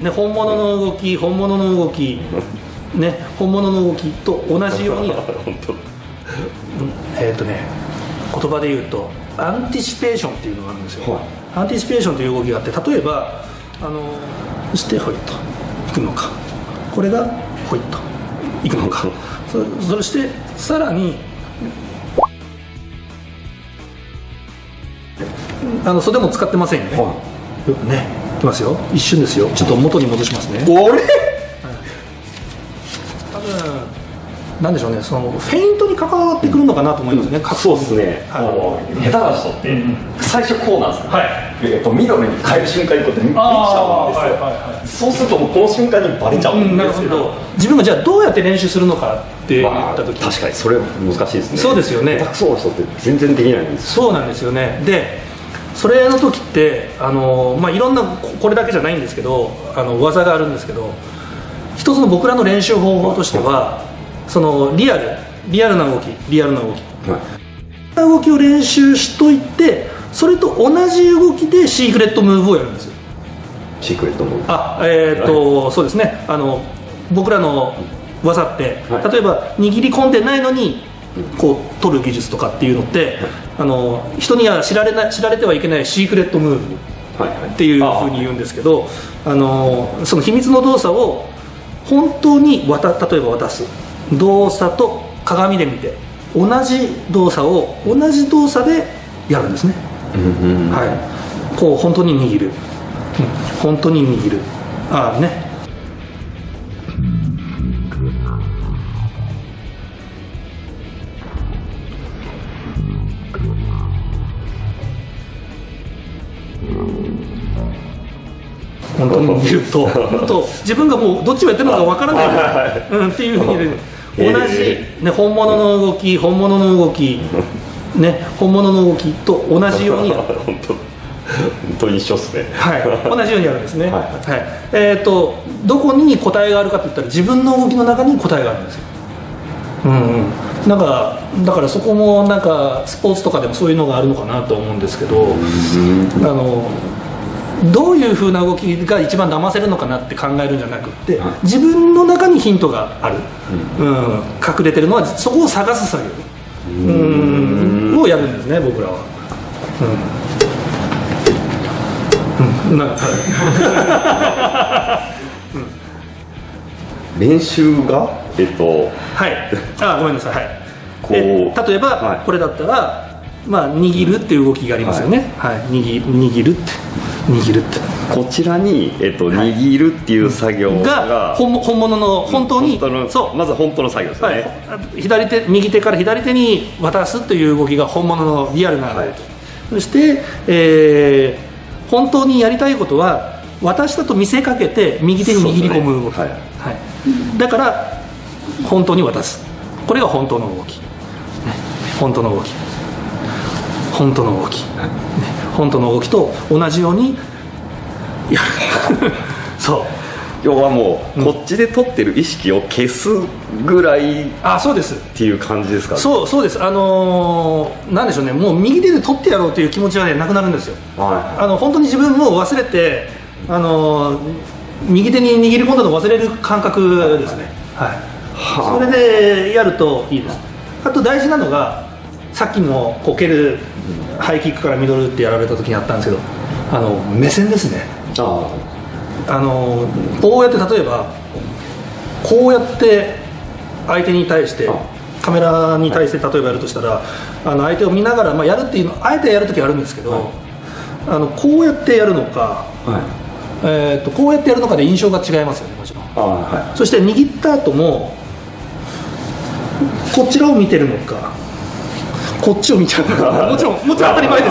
ね、本物の動き、本物の動き、ね、本物の動きと同じようにやる本当言葉で言うとアンティシペーションっていうのがあるんですよ、はい、アンティシペーションという動きがあって、例えばそしてホイッといくのか、これがホイッといくのかそしてさらに袖も使ってませんよね、はい、よくね、いきますよ、一瞬ですよ、ちょっと元に戻しますね。あれ、多分なんでしょうね、そのフェイントに関わってくるのかなと思いますね、そうですね、下手な人って、最初こうなんですよ、はい、ミドルに変える瞬間にこうやって見ちゃうんですよ、そうするともうこの瞬間にバレちゃうんですけど、自分がじゃあどうやって練習するのかって言った時、確かにそれ難しいですね。そうですよね、下手くそな人って全然できないんですよ。そうなんですよね。でそれの時っていろんなこれだけじゃないんですけど技があるんですけど、一つの僕らの練習方法としては、そのリアルな動き、動きを練習しといて、それと同じ動きでシークレットムーブをやるんですよ。シークレットムーブ、そうですね、僕らの技って、はい、例えば握り込んでないのにこう取る技術とかっていうのって、人には知られてはいけないシークレットムーブっていうふうに言うんですけど、その秘密の動作を本当に例えば渡す動作と鏡で見て同じ動作を同じ動作でやるんですね、はい、こう本当に握る、本当に握る、ね、本当に見ると自分がもうどっちをやってるのかわからないっていうふうに同じ、ね、本物の動き、本物の動き、ね、本物の動きと同じようにやる本当に一緒ですね、はい、同じようにやるんですね、はいはい、どこに答えがあるかといったら自分の動きの中に答えがあるんですよ、だからそこもなんかスポーツとかでもそういうのがあるのかなと思うんですけど、どういう風な動きが一番騙せるのかなって考えるんじゃなくって、自分の中にヒントがある、隠れてるのはそこを探す作業をやるんですね、僕らは。練習がはい、ごめんなさい、はい、例えば、はい、これだったら、握るっていう動きがありますよね、はい、握るってこちらに、握るっていう作業が本物の本当にそう、まず本当の作業ですよね、右手から左手に渡すという動きが本物のリアルな動き、はい、そして、本当にやりたいことは渡したと見せかけて右手に握り込む動き、はいはい、だから本当に渡す、これが本当の動き、本当の動き、本当の動き、本当の動きと同じようにやるそう要はもう、こっちで取ってる意識を消すぐらいそうですっていう感じですかね。そうです、なんでしょうね、もう右手で取ってやろうという気持ちはねなくなるんですよ、はい、本当に自分も忘れて右手に握り込んだのを忘れる感覚ですね、はい、それでやるといいです。あと大事なのがさっきのこう蹴るハイキックからミドルってやられた時にあったんですけど、目線ですね。こうやって例えばこうやって相手に対してカメラに対して例えばやるとしたら相手を見ながら、やるっていうのあえてやる時あるんですけど、こうやってやるのか、こうやってやるのかで印象が違いますよね、もちろん、はい、そして握った後もこちらを見てるのかこっちを見ちゃうのかもちろん当たり前で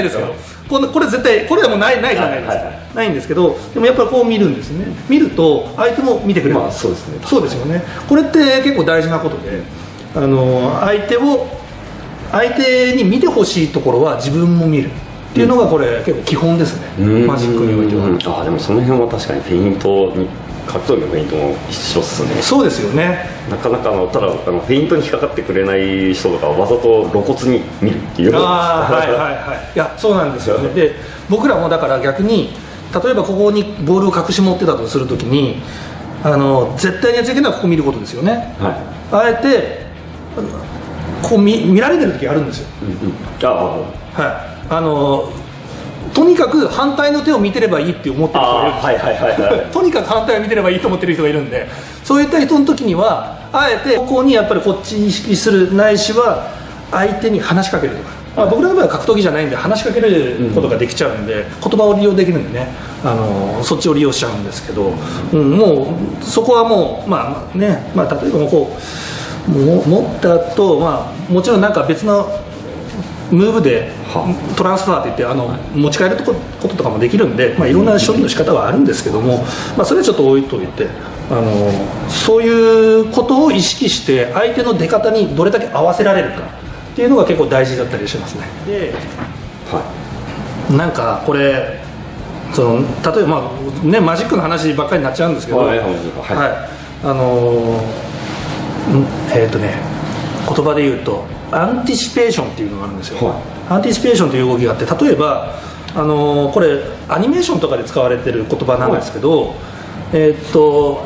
すけどこれ絶対これでもないじゃないですか、ないんですけど、でもやっぱりこう見るんですね。見ると相手も見てくれる、そうですね、そうですよね。これって結構大事なことで、相手に見てほしいところは自分も見るっていうのがこれ結構基本ですね、マジックにおいては。でもその辺は確かにフェイントに格闘技のフェイントも一緒っすね。そうですよね。なかなかただフェイントに引っかかってくれない人とかわざと露骨に見るっていう。いやそうなんですよね。で僕らもだから逆に例えばここにボールを隠し持ってたとするときに絶対にやっちゃいけないのはここ見ることですよね、あえてこう 見られてる時あるんですよ、とにかく反対の手を見てればいいって思ってる人がいるんですとにかく反対を見てればいいと思ってる人がいるんで、そういった人の時にはあえてここにやっぱりこっち意識するないしは相手に話しかけるとか、僕らの場合は格闘技じゃないんで話しかけることができちゃうんで、言葉を利用できるんでね、そっちを利用しちゃうんですけど、もうそこはもう例えばこう持った後、もちろんなんか別のムーブでトランスファーっていって持ち帰ることとかもできるんで、いろんな処理の仕方はあるんですけども、それはちょっと置いといて、そういうことを意識して相手の出方にどれだけ合わせられるかっていうのが結構大事だったりしますね。で、なんかこれ例えばマジックの話ばっかりになっちゃうんですけど、言葉で言うとアンティシペーションっていうのがあるんですよ、アンティシペーションという動きがあって、例えばこれアニメーションとかで使われてる言葉なんですけど、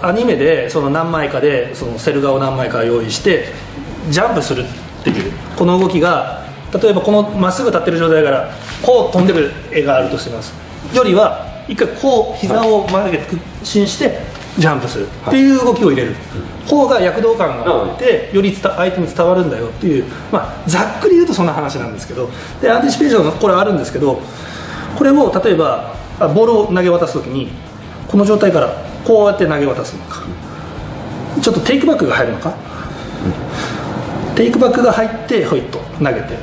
アニメでその何枚かでそのセル画を何枚か用意してジャンプするっていうこの動きが、例えばこのまっすぐ立ってる状態からこう飛んでくる絵があるとしますよりは、一回こう膝を曲げて屈伸してジャンプするっていう動きを入れる方が躍動感があってより相手に伝わるんだよっていう、ざっくり言うとそんな話なんですけど、でアンティシペーションこれあるんですけど、これも例えばボールを投げ渡す時にこの状態からこうやって投げ渡すのか、ちょっとテイクバックが入るのか、テイクバックが入ってホイッと投げて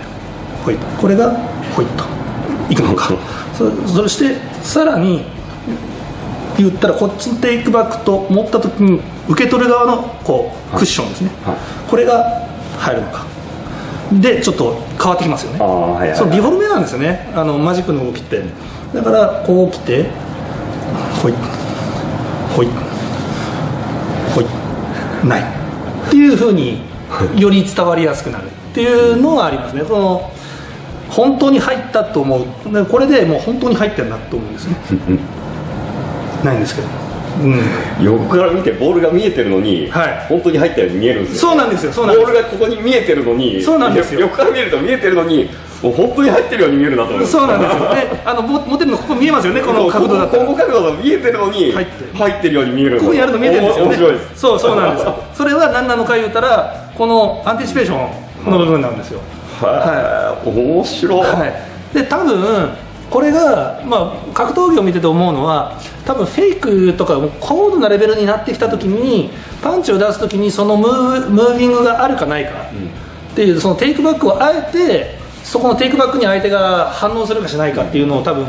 ホイッと、これがホイッといくのかそしてさらに言ったらこっちのテイクバックと持った時に受け取る側のこうクッションですね、これが入るのかでちょっと変わってきますよね。そのディフォルメなんですよね、マジックの動きって。だからこう来てホイッホイッホイッないっていう風により伝わりやすくなるっていうのはありますね。その本当に入ったと思う、これでもう本当に入ってるなと思うんですねないんですけど、横から見てボールが見えてるのに、本当に入ったように見えるんですよ。そうなんですよ。ボールがここに見えてるのに、そうなんですよ。横から見えると見えてるのにもう本当に入ってるように見えるなと思います。そうなんですよ。で持ってるのここ見えますよね、この角度だったら。この角度だと見えてるのに入ってるように見える。ここにあるの見えてるんですよね。面白いです。そうなんですよ。それは何なのか言うたらこのアンティシペーションの部分なんですよ。面白い。で多分これが、格闘技を見てて思うのは、多分フェイクとか高度なレベルになってきた時にパンチを出す時にそのムービングがあるかないかっていう、そのテイクバックをあえてそこのテイクバックに相手が反応するかしないかっていうのを多分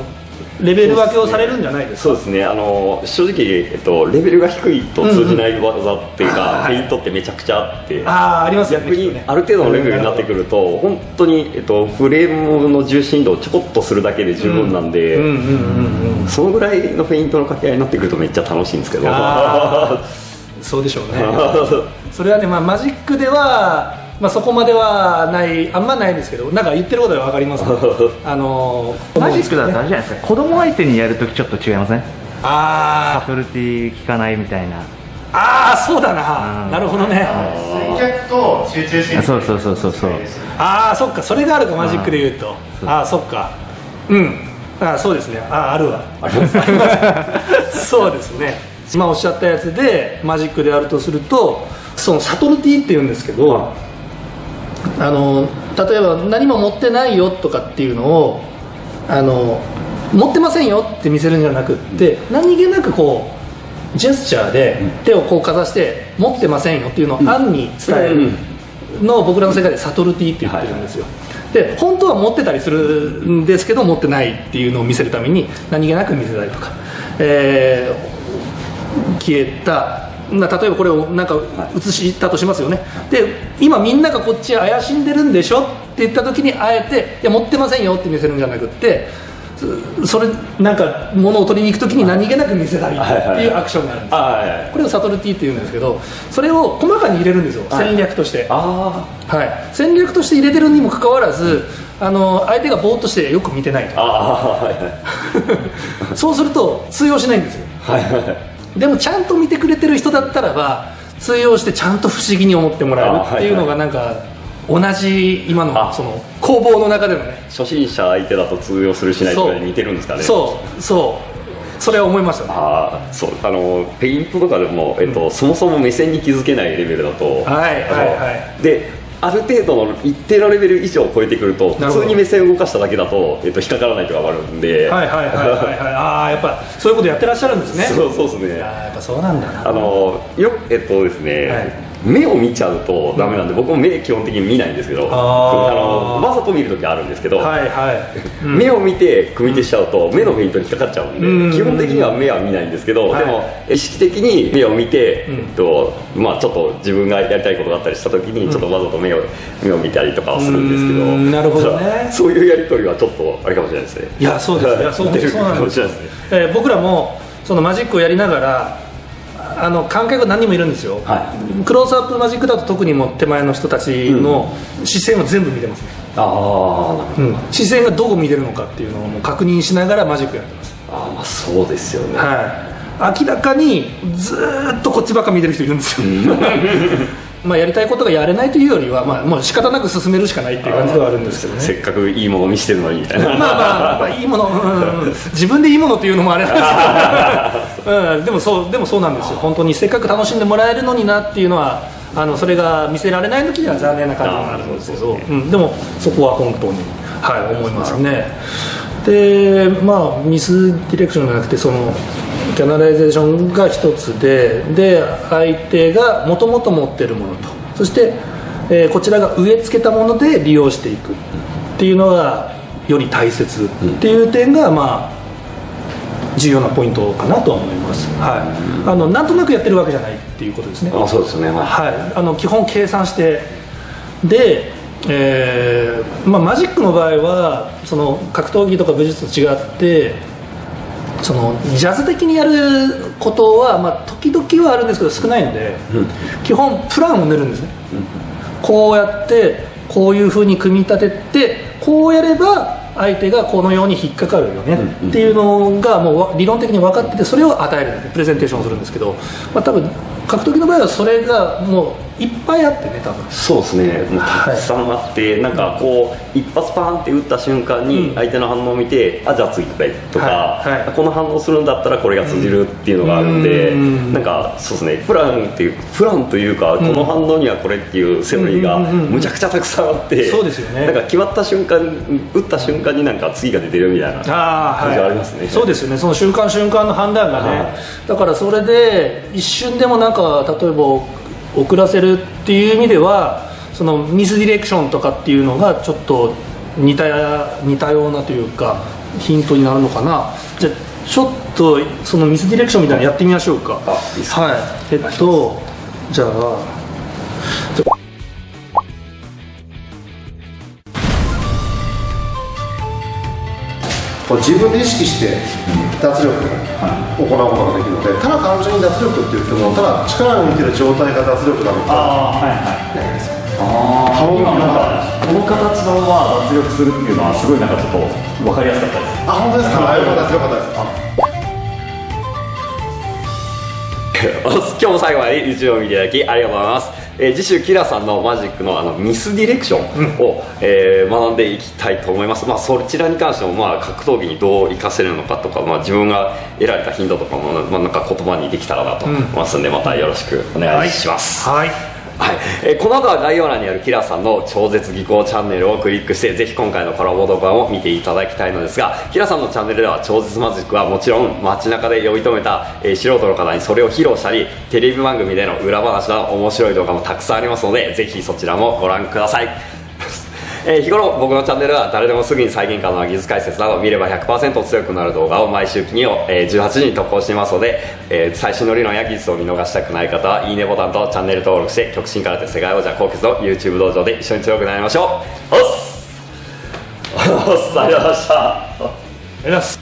レベル分けをされるんじゃないですか。そうですね、正直、レベルが低いと通じない技っていうか、フェイントってめちゃくちゃあって、ありますよね。逆にある程度のレベルになってくると本当に、フレームの重心度をちょこっとするだけで十分なんで、そのぐらいのフェイントの掛け合いになってくるとめっちゃ楽しいんですけどそうでしょうねそれはね、マジックではそこまではあんまないですけど、なんか言ってることは分かりますねマジックだとあれじゃないですか、子供相手にやるときちょっと違いません？サトルティ効かないみたいな。そうだな、なるほどね。水脚と集中心。そうそっか、それがあるか、マジックで言うと。そっか、そうですね、あるわそうですね、今おっしゃったやつでマジックであるとすると、そのサトルティっていうんですけど、例えば何も持ってないよとかっていうのを持ってませんよって見せるんじゃなくって、何気なくこうジェスチャーで手をこうかざして持ってませんよっていうのを暗に伝えるのを僕らの世界でサトルティって言ってるんですよ。で本当は持ってたりするんですけど持ってないっていうのを見せるために何気なく見せたりとか、消えた例えばこれをなんか映したとしますよね。で今みんながこっち怪しんでるんでしょって言った時にあえていや持ってませんよって見せるんじゃなくって、それなんか物を取りに行くときに何気なく見せたりっていうアクションがあるんです、これをサトルティっていうんですけど、それを細かに入れるんですよ、戦略として。戦略として入れてるにもかかわらず、相手がぼーっとしてよく見てないとそうすると通用しないんですよ。でもちゃんと見てくれてる人だったらば通用してちゃんと不思議に思ってもらえるっていうのがなんか同じ今のその攻防の中でのね、初心者相手だと通用するしないとか似てるんですかね。それは思いましたね。そうペイントとかでも、そもそも目線に気づけないレベルだと、である程度の一定のレベル以上を超えてくると普通に目線を動かしただけだと、引っかからないとかがあるんで、やっぱそういうことやってらっしゃるんですね。そうですね。やっぱそうなんだな。ですね、目を見ちゃうとダメなんで、僕も目基本的に見ないんですけど、わざと見るときあるんですけど、目を見て組み手しちゃうと目のフェイントに引っかかっちゃうんで、基本的には目は見ないんですけど、でも意識的に目を見て、ちょっと自分がやりたいことがあったりしたときにちょっとわざと目を見たりとかはするんですけど、なるほどね。そういうやり取りはちょっとあれかもしれないですね。いや、そうです。そうなんですよ。僕らもそのマジックをやりながら観客何人もいるんですよ、クローズアップマジックだと特にもう手前の人たちの視線を全部見てますね。視線がどこ見てるのかっていうのをもう確認しながらマジックやってます。そうですよね。明らかにずーっとこっちばっか見てる人いるんですよやりたいことがやれないというよりは、もう仕方なく進めるしかないっていう感じではあるんですけどね。せっかくいいものを見せてるのにみたいな。いいもの、自分でいいものっていうのもあれなんですけど、でもそうなんですよ。本当にせっかく楽しんでもらえるのになっていうのは、それが見せられない時には残念な感じがあるんですけど、でもそこは本当に思いますね。でミスディレクションじゃなくてそのキャナライゼーションが一つで相手がもともと持ってるものと、そして、こちらが植え付けたもので利用していくっていうのがより大切っていう点が重要なポイントかなとは思います。なんとなくやってるわけじゃないっていうことですね。そうですね。基本計算してで、マジックの場合はその格闘技とか武術と違ってそのジャズ的にやることは、時々はあるんですけど少ないので、基本プランを練るんですね。こうやってこういうふうに組み立ててこうやれば相手がこのように引っかかるよねっていうのがもう理論的に分かってて、それを与えるプレゼンテーションをするんですけど、多分格闘技の場合はそれがもういっぱいあってね、多分そうですね、もうたくさんあって、なんかこう一発パーンって打った瞬間に相手の反応を見て、じゃあ次行くかいとか、この反応するんだったらこれが通じるっていうのがあるんで、なんかそうですね、プランというか、この反応にはこれっていうセオリーがむちゃくちゃたくさんあって、そうですよね。なんか決まった瞬間、打った瞬間になんか次が出てるみたいな感じがありますね。そうですよね、その瞬間瞬間の判断がね、だからそれで一瞬でもなんか例えば遅らせるっていう意味では、そのミスディレクションとかっていうのがちょっと似たようなというかヒントになるのかな。じゃあちょっとそのミスディレクションみたいなのやってみましょうか。じゃあ自分で意識して脱力を行うことができるので、ただ単純に脱力って言っても、ただ力を抜いてる状態が脱力なのかないですよ。この形のまま脱力するっていうのはすごいなんかちょっと分かりやすかったです。本当ですか。よかったです、よかったです。今日も最後まで YouTube を見ていただきありがとうございます。次週キラさんのマジックのミスディレクションを、学んでいきたいと思います。そちらに関しても格闘技にどう活かせるのかとか、自分が得られたヒントとかも、なんか言葉にできたらなと思いますので、またよろしくお願いします。この後は概要欄にあるキラさんの超絶技巧チャンネルをクリックして、ぜひ今回のコラボ動画を見ていただきたいのですが、キラさんのチャンネルでは超絶マジックはもちろん、街中で呼び止めた、素人の方にそれを披露したり、テレビ番組での裏話など面白い動画もたくさんありますので、ぜひそちらもご覧ください。日頃僕のチャンネルは誰でもすぐに再現可能な技術解説など、見れば 100% 強くなる動画を毎週金曜18時に投稿していますので、最新の理論や技術を見逃したくない方はいいねボタンとチャンネル登録して、極真空手世界王者コウケツの YouTube 道場で一緒に強くなりましょう。おっすありがとうございました。りがとうございます。